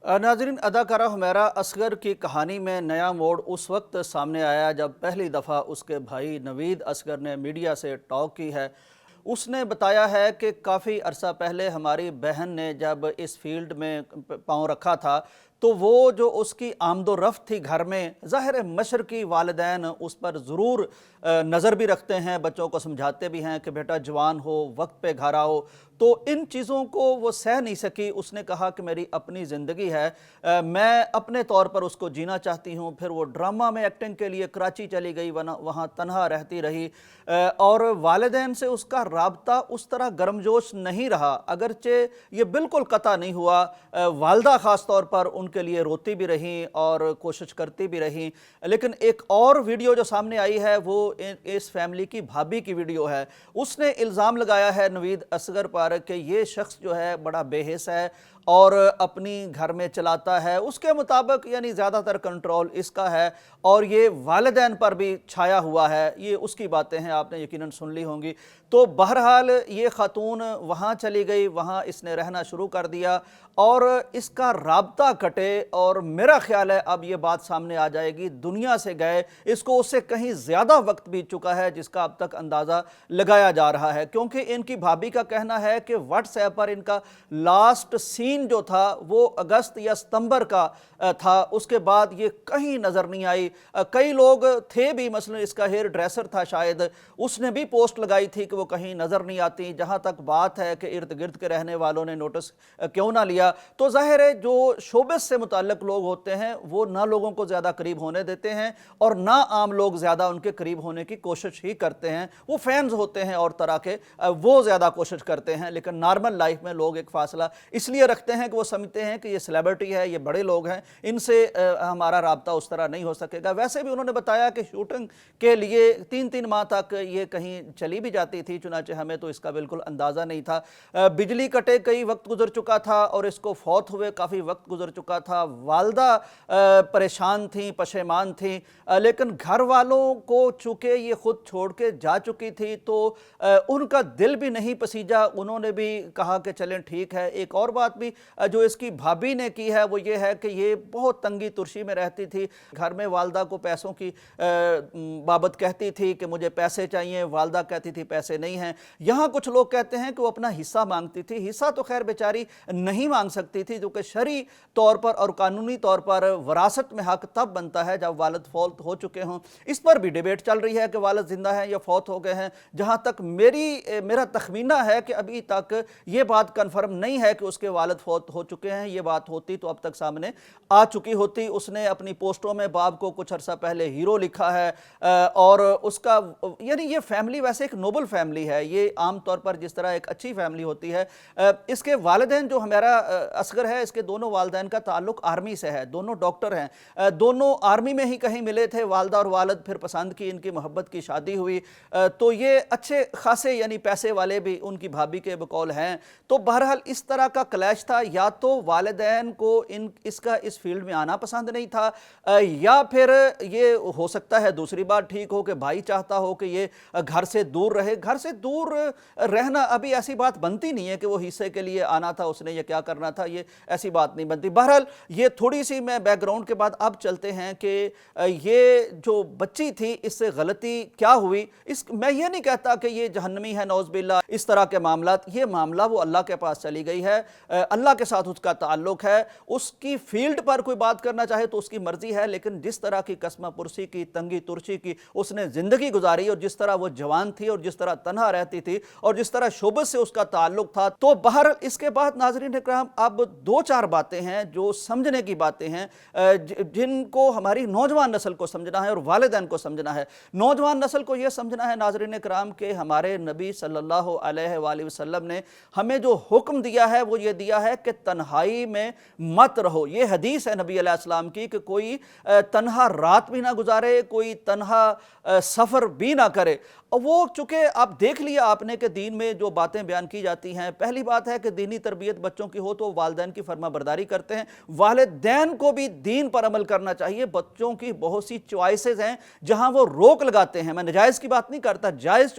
नाज़रीन, अदाकारा हुमैरा असगर की कहानी में नया मोड़ उस वक्त सामने आया जब पहली दफ़ा उसके भाई नवीद असगर ने मीडिया से टॉक की है। उसने बताया है कि काफ़ी अरसा पहले हमारी बहन ने जब इस फील्ड में पाँव रखा था तो वो जो उसकी आमदो रफ्त थी घर में, ज़ाहिर मशरकी वालिदैन उस पर ज़रूर नज़र भी रखते हैं, बच्चों को समझाते भी हैं कि बेटा जवान हो, वक्त पे घर आओ। तो इन चीज़ों को वो सह नहीं सकी। उसने कहा कि मेरी अपनी ज़िंदगी है, मैं अपने तौर पर उसको जीना चाहती हूँ। फिर वो ड्रामा में एक्टिंग के लिए कराची चली गई, वहाँ तन्हा रहती रही और वालिदैन से उसका राब्ता उस तरह गर्मजोश नहीं रहा, अगरचे ये बिल्कुल कता नहीं हुआ। वालदा ख़ास तौर पर उनके लिए रोती भी रहीं और कोशिश करती भी रहीं। लेकिन एक और वीडियो जो सामने आई है वो इस फैमिली की भाभी की वीडियो है। उसने इल्ज़ाम लगाया है नवीद असगर पर कि ये शख्स जो है बड़ा बेहिस है और अपनी घर में चलाता है, उसके मुताबिक यानी ज़्यादातर कंट्रोल इसका है और ये वालिदैन पर भी छाया हुआ है। ये उसकी बातें हैं, आपने यकीनन सुन ली होंगी। तो बहरहाल ये खातून वहाँ चली गई, वहाँ इसने रहना शुरू कर दिया और इसका राब्ता कटे और मेरा ख्याल है अब ये बात सामने आ जाएगी, दुनिया से गए, इसको उससे कहीं ज़्यादा वक्त बीत चुका है जिसका अब तक अंदाज़ा लगाया जा रहा है। क्योंकि इनकी भाभी का कहना है कि व्हाट्सएप पर इनका लास्ट सीन जो था वो अगस्त या सितंबर का था, उसके बाद ये कहीं नज़र नहीं आई। कई लोग थे भी, मसलन इसका हेयर ड्रेसर था शायद, उसने भी पोस्ट लगाई थी कि वो कहीं नज़र नहीं आती। जहाँ तक बात है कि इर्द गिर्द के रहने वालों ने नोटिस क्यों ना लिया, तो ज़ाहिर है जो शोबिस से मुताल्लिक लोग होते हैं वो ना लोगों को ज़्यादा करीब होने देते हैं और ना आम लोग ज़्यादा उनके करीब होने की कोशिश ही करते हैं। वो फैंस होते हैं और तरह के, वो ज़्यादा कोशिश करते हैं। लेकिन नॉर्मल लाइफ में लोग एक फ़ासला इसलिए रखते हैं कि वो समझते हैं कि ये सेलिब्रिटी है, ये बड़े लोग हैं, इनसे हमारा राब्ता उस तरह नहीं हो सकेगा। वैसे भी उन्होंने बताया कि शूटिंग के लिए 3-3 माह तक ये कहीं चली भी जाती थी, चुनांचे हमें तो इसका बिल्कुल अंदाज़ा नहीं था। बिजली कटे कई वक्त गुजर चुका था और इसको फौत हुए काफ़ी वक्त गुजर चुका था। वालदा परेशान थी, पशेमान थी, लेकिन घर वालों को चूँकि ये खुद छोड़ के जा चुकी थी तो उनका दिल भी नहीं पसीजा, उन्होंने भी कहा कि चलें ठीक है। एक और बात भी जो इसकी भाभी ने की है वो ये है कि ये बहुत तंगी तुर्शी में रहती थी। घर में वालदा को पैसों की बाबत कहती थी कि मुझे पैसे चाहिए, वालदा कहती थी पैसे नहीं हैं। यहाँ कुछ लोग कहते हैं कि वो अपना हिस्सा मांगती थी। हिस्सा तो खैर बेचारी नहीं मांग सकती थी, जो कि शरई तौर पर और कानूनी तौर पर वरासत में हक तब बनता है जब वालिद फौत हो चुके हों। इस पर भी डिबेट चल रही है कि वालिद जिंदा हैं या फौत हो गए हैं। जहाँ तक मेरा तखमीना है कि अभी तक ये बात कन्फर्म नहीं है कि उसके वालिद फौत हो चुके हैं। ये बात होती तो अब तक सामने आ चुकी होती। उसने अपनी पोस्टों में बाप को कुछ अरसा पहले हीरो लिखा है और उसका यानी ये फैमिली वैसे एक नोबल फैमिली है। ये आम तौर पर जिस तरह एक अच्छी फैमिली होती है। इसके वालिदैन जो हमारा असगर है, इसके दोनों वालिदैन का ताल्लुक आर्मी से है, दोनों डॉक्टर हैं, दोनों आर्मी में ही कहीं मिले थे वालदा और वालिद, फिर पसंद की इनकी मोहब्बत की शादी हुई। तो ये अच्छे खासे यानी पैसे वाले भी उनकी भाभी के बकौल हैं। तो बहरहाल इस तरह का क्लैश था, या तो वालिदैन को इसका इस फील्ड में आना पसंद नहीं था या फिर ये हो सकता है दूसरी बात ठीक हो कि भाई चाहता हो कि ये घर से दूर रहे। घर से दूर रहना अभी ऐसी बात बनती नहीं है कि वो हिस्से के लिए आना था उसने या क्या करना था, ये ऐसी बात नहीं बनती। बहरहाल ये थोड़ी सी मैं बैकग्राउंड के बाद अब चलते हैं कि ये जो बच्ची थी इससे गलती क्या हुई। मैं ये नहीं कहता कि ये जहन्नमी है नौज़बिल्ला, इस तरह के मामला, ये मामला वो अल्लाह के पास चली गई है, अल्लाह के साथ उसका ताल्लुक है। उसकी फील्ड पर कोई बात करना चाहे तो उसकी मर्जी है, लेकिन जिस तरह की कस्मा पुरसी की, तंगी तुर्शी की उसने जिंदगी गुजारी और जिस तरह वो जवान थी और जिस तरह तन्हा रहती थी और जिस तरह शोबत से उसका ताल्लुक था, तो बहर इसके बाद नाज़रीन इकराम अब 2-4 बातें हैं जो समझने की बातें हैं, जिनको हमारी नौजवान नस्ल को समझना है और वालिदैन को समझना है। नौजवान नस्ल को यह समझना है नाज़रीन इकराम के हमारे नबी सल्लल्लाहु अलैहि वसल्लम ने हमें जो हुक्म दिया है वो ये दिया है कि तन्हाई में मत रहो। ये हदीस है नबी अलैहिस्सलाम की कि कोई तन्हा रात भी ना गुजारे, कोई तन्हा सफ़र भी ना करे। और वो चूँकि आप देख लिया आपने कि दीन में जो बातें बयान की जाती हैं, पहली बात है कि दीनी तरबियत बच्चों की हो तो वालिदैन की फर्माबरदारी करते हैं। वालिदैन को भी दीन पर अमल करना चाहिए। बच्चों की बहुत सी चॉइसेस हैं जहाँ वो रोक लगाते हैं, मैं नजायज़ की बात नहीं करता, जायज़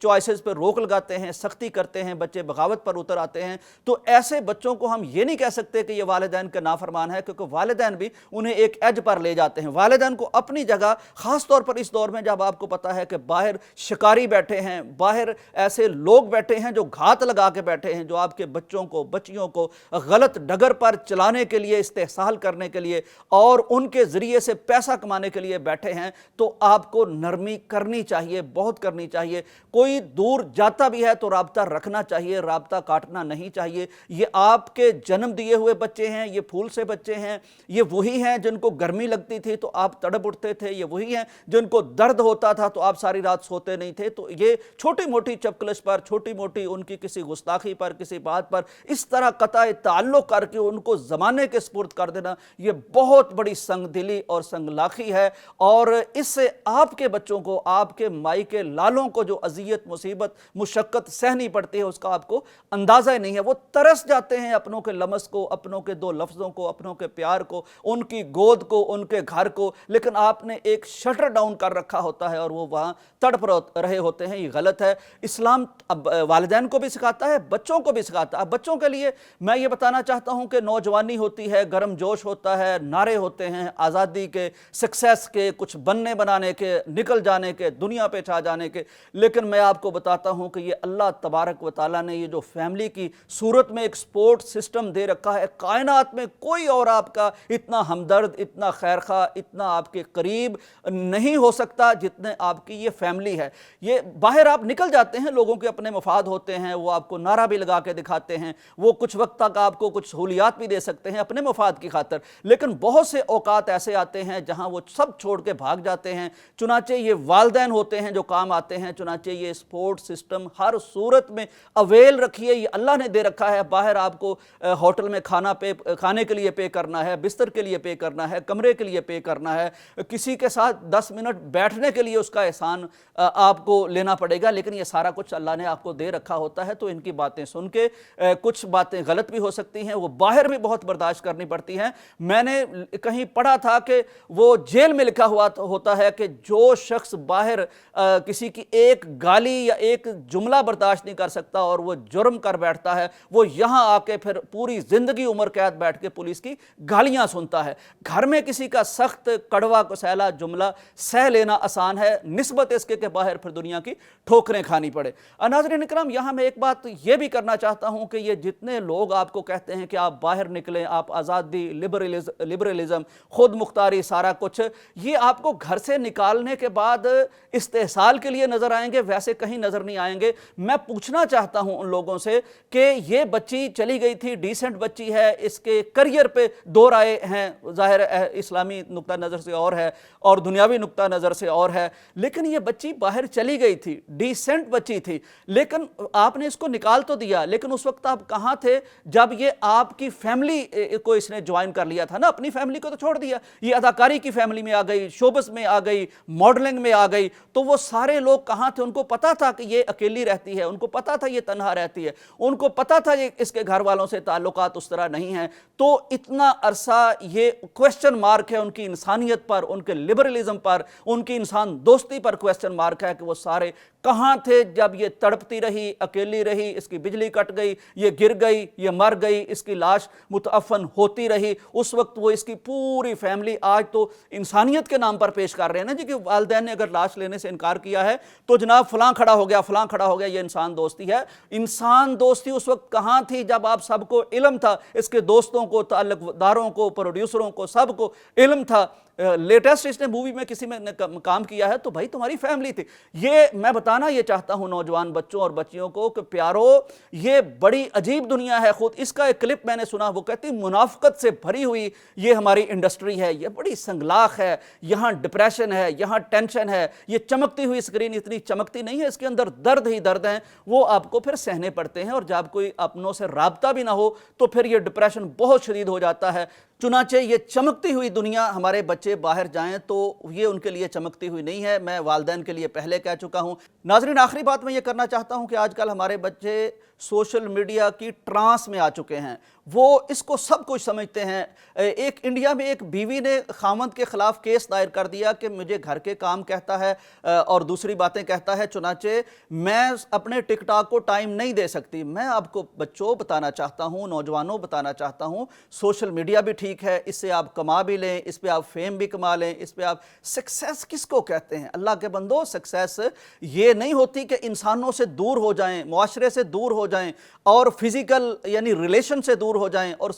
चॉइसेस पर रोक लगाते हैं, सख्ती करते हैं, बच्चे बगावत पर उतर आते हैं। तो ऐसे बच्चों बच्चों को हम ये नहीं कह सकते कि ये वालिदैन के नाफरमान है, क्योंकि वालिदैन भी उन्हें एक एज पर ले जाते हैं। वालिदैन को अपनी जगह, ख़ास तौर पर इस दौर में जब आपको पता है कि बाहर शिकारी बैठे हैं, बाहर ऐसे लोग बैठे हैं जो घात लगा के बैठे हैं, जो आपके बच्चों को, बच्चियों को गलत डगर पर चलाने के लिए, इस्तेहसाल करने के लिए और उनके ज़रिए से पैसा कमाने के लिए बैठे हैं, तो आपको नरमी करनी चाहिए, बहुत करनी चाहिए। कोई दूर जाता भी है तो राब्ता रखना चाहिए, राब्ता काटना नहीं चाहिए। ये आपके जन्म दिए हुए बच्चे हैं, ये फूल से बच्चे हैं, ये वही हैं जिनको गर्मी लगती थी तो आप तड़प उठते थे, ये वही हैं जिनको दर्द होता था तो आप सारी रात सोते नहीं थे। तो ये छोटी मोटी चपकलश पर, छोटी मोटी उनकी किसी गुस्ताखी पर, किसी बात पर इस तरह कताए ताल्लुक करके उनको ज़माने के सुपुर्द कर देना, ये बहुत बड़ी संगदिली और संगलाखी है। और इससे आपके बच्चों को, आपके माई के लालों को जो अजियत, मुसीबत, मुशक्क़त सहनी पड़ती है, उसका आपको अंदाज़ा ही नहीं है। वो तरस जाते हैं अपनों के लमस को, अपनों के दो लफ्ज़ों को, अपनों के प्यार को, उनकी गोद को, उनके घर को, लेकिन आपने एक शटर डाउन कर रखा होता है और वो वहाँ तड़प रहे होते हैं। ये गलत है। इस्लाम अब वालिदैन को भी सिखाता है, बच्चों को भी सिखाता है। बच्चों के लिए मैं ये बताना चाहता हूँ कि नौजवानी होती है, गर्म जोश होता है, नारे होते हैं आज़ादी के, सक्सेस के, कुछ बनने बनाने के, निकल जाने के, दुनिया पे छा जाने के। लेकिन मैं आपको बताता हूँ कि ये अल्लाह तबारक व तआला ने ये जो फैमिली की सूरत में एक सपोर्ट सिस्टम दे रखा है, कायनात में कोई और आपका इतना हमदर्द, इतना खैरखा, इतना आपके करीब नहीं हो सकता जितने आपकी ये फैमिली है। ये बाहर आप निकल जाते हैं, लोगों के अपने मफाद होते हैं, वो आपको नारा भी लगा के दिखाते हैं, वो कुछ वक्त तक आपको कुछ सहूलियात भी दे सकते हैं अपने मफाद की खातर, लेकिन बहुत से औकात ऐसे आते हैं जहां वो सब छोड़ के भाग जाते हैं। चुनाचे ये वालिदैन होते हैं जो काम आते हैं। चुनाचे ये सपोर्ट सिस्टम हर सूरत में अवेल रखिए, ये अल्लाह ने दे रखा है। बाहर आपको होटल में खाने के लिए पे करना है, बिस्तर के लिए पे करना है, कमरे के लिए पे करना है, किसी के साथ 10 मिनट बैठने के लिए उसका एहसान आपको लेना पड़ेगा, लेकिन ये सारा कुछ अल्लाह ने आपको दे रखा होता है। तो इनकी बातें सुन के कुछ बातें गलत भी हो सकती हैं, वो बाहर भी बहुत बर्दाश्त करनी पड़ती हैं। मैंने कहीं पढ़ा था कि वो जेल में लिखा हुआ होता है कि जो शख्स बाहर किसी की एक गाली या एक जुमला बर्दाश्त नहीं कर सकता और वो जुर्म कर बैठता है, वो यहाँ आके फिर पूरी जिंदगी उम्र कैद बैठ के पुलिस की गालियां सुनता है। घर में किसी का सख्त कड़वा कसैला जुमला सह लेना आसान है, निस्बत इसके के बाहर फिर दुनिया की ठोकरें खानी पड़े। नाज़रीन इकराम, यहाँ मैं एक बात ये भी करना चाहता हूँ कि ये जितने लोग आपको कहते हैं कि आप बाहर निकलें, आप आज़ादी, लिबरलिज्म, खुद मुख्तारी, सारा कुछ, ये आपको घर से निकालने के बाद इस्तेहसाल के लिए नजर आएंगे, वैसे कहीं नजर नहीं आएंगे। मैं पूछना चाहता हूं उन लोगों से कि ये बच्ची चली गई थी, डिसेंट बच्ची है, इसके करियर पे दो राय हैं, जाहिर है इस्लामी नुक्ता नज़र से और है और दुनियावी नुक्ता नज़र से और है, लेकिन ये बच्ची बाहर चली गई थी, डिसेंट बच्ची थी, लेकिन आपने इसको निकाल तो दिया, लेकिन उस वक्त आप कहाँ थे जब ये आपकी फैमिली को इसने ज्वाइन कर लिया था ना? अपनी फैमिली को तो छोड़ दिया, ये अदाकारी की फैमिली में आ गई, शोबस में आ गई, मॉडलिंग में आ गई, तो वो सारे लोग कहाँ थे? उनको पता था कि ये अकेली रहती है, उनको पता था ये तन्हा रहती है, उनको पता था ये इसके घर वालों से ताल्लुकात उस तरह नहीं है। तो इतना अरसा ये क्वेश्चन मार्क है उनकी इंसानियत पर, उनके लिबरलिज्म पर, उनकी इंसान दोस्ती पर क्वेश्चन मार्क है कि वो सारे कहाँ थे जब ये तड़पती रही, अकेली रही, इसकी बिजली कट गई, ये गिर गई, ये मर गई, इसकी लाश मुतअफ़न होती रही। उस वक्त वो इसकी पूरी फैमिली, आज तो इंसानियत के नाम पर पेश कर रहे हैं ना जी कि वालिदैन ने अगर लाश लेने से इनकार किया है तो जनाब फलां खड़ा हो गया, फलां खड़ा हो गया, ये इंसान दोस्ती है। इंसान दोस्ती उस वक्त कहाँ थी जब आप सबको इल्म था, इसके दोस्तों को, ताल्लुकदारों को, प्रोड्यूसरों को, सबको इल्म था। लेटेस्ट इसने मूवी में किसी में काम किया है तो भाई तुम्हारी फैमिली थी। ये मैं बताना ये चाहता हूं नौजवान बच्चों और बच्चियों को कि प्यारो, ये बड़ी अजीब दुनिया है। खुद इसका एक क्लिप मैंने सुना, वो कहती मुनाफकत से भरी हुई ये हमारी इंडस्ट्री है, ये बड़ी संगलाख है, यहाँ डिप्रेशन है, यहाँ टेंशन है, ये चमकती हुई स्क्रीन इतनी चमकती नहीं है, इसके अंदर दर्द ही दर्द हैं, वो आपको फिर सहने पड़ते हैं। और जब कोई अपनों से राब्ता भी ना हो तो फिर ये डिप्रेशन बहुत शदीद हो जाता है। चुनाचे ये चमकती हुई दुनिया, हमारे बच्चे बाहर जाएं तो ये उनके लिए चमकती हुई नहीं है। मैं वालिदैन के लिए पहले कह चुका हूं। नाज़रीन, आखिरी बात मैं ये करना चाहता हूं कि आजकल हमारे बच्चे सोशल मीडिया की ट्रांस में आ चुके हैं, वो इसको सब कुछ समझते हैं। एक इंडिया में एक बीवी ने खामद के खिलाफ केस दायर कर दिया कि मुझे घर के काम कहता है और दूसरी बातें कहता है, चुनाचे मैं अपने टिकटॉक को टाइम नहीं दे सकती। मैं आपको बच्चों बताना चाहता हूँ, नौजवानों बताना चाहता हूँ, सोशल मीडिया भी ठीक है, इससे आप कमा भी लें, इस पे आप फेम भी कमा लें, इस पे आप सक्सेस किसको कहते हैं? अल्लाह के बंदो, सक्सेस ये नहीं होती कि इंसानों से दूर हो जाएं, मुआशरे से दूर हो जाएं और फिजिकल यानी रिलेशन से दूर हो जाएं। और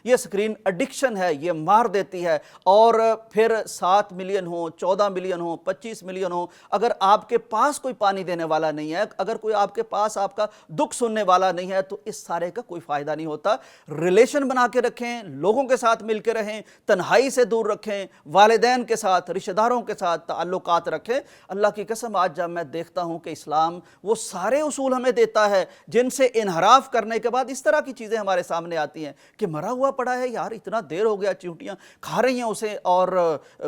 ये स्क्रीन एडिक्शन है, ये मार देती है। और फिर 7 मिलियन हो, 14 मिलियन हो, 25 मिलियन हो, अगर आपके पास कोई पानी देने वाला नहीं है, अगर कोई आपके पास आपका दुख सुनने वाला नहीं है, तो इस सारे का कोई फायदा नहीं होता। रिलेशन बना के रखें, लोगों के साथ मिलकर रहें, तन्हाई से दूर रखें, वालिदैन के साथ, रिश्तेदारों के साथ ताल्लुकात रखें। अल्लाह की कसम, आज जब मैं देखता हूं कि इस्लाम वो सारे उसूल हमें देता है जिनसे इनहराफ करने के बाद इस तरह की चीजें हमारे सामने आती हैं कि मरा हुआ पड़ा है यार, इतना देर हो गया, चींटियां खा रही हैं उसे और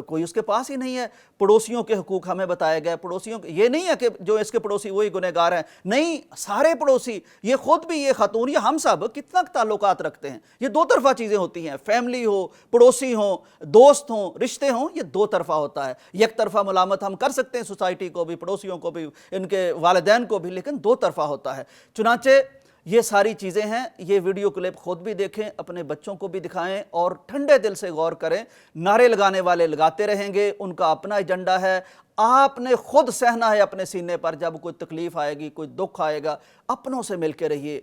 कोई उसके पास ही नहीं है। पड़ोसियों के हुकूक हमें बताया गया, पड़ोसियों के, ये नहीं है कि जो इसके पड़ोसी वही गुनहगार हैं, नहीं, सारे पड़ोसी, ये खुद भी, ये खातून, ये हम सब कितना ताल्लुकात रखते हैं। ये दो तरफा चीजें होती हैं, फैमिली हो, पड़ोसी हो, दोस्त हो, रिश्ते हो, ये दो तरफा होता है। एक तरफा मुलामत हम कर सकते हैं सोसाइटी को भी, पड़ोसियों को भी, इनके वालिदैन को भी, लेकिन दो तरफा होता है। चुनाचे ये सारी चीज़ें हैं, ये वीडियो क्लिप खुद भी देखें, अपने बच्चों को भी दिखाएं और ठंडे दिल से गौर करें। नारे लगाने वाले लगाते रहेंगे, उनका अपना एजेंडा है। आपने खुद सहना है अपने सीने पर, जब कोई तकलीफ आएगी, कोई दुख आएगा, अपनों से मिलकर रहिए,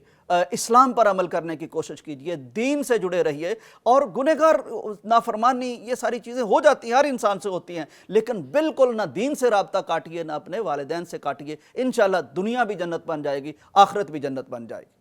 इस्लाम पर अमल करने की कोशिश कीजिए, दीन से जुड़े रहिए। और गुनहगार, नाफरमानी, ये सारी चीज़ें हो जाती हैं, हर इंसान से होती हैं, लेकिन बिल्कुल ना दीन से राब्ता काटिए, ना अपने वालिदैन से काटिए। इंशाअल्लाह दुनिया भी जन्नत बन जाएगी, आखिरत भी जन्नत बन जाएगी।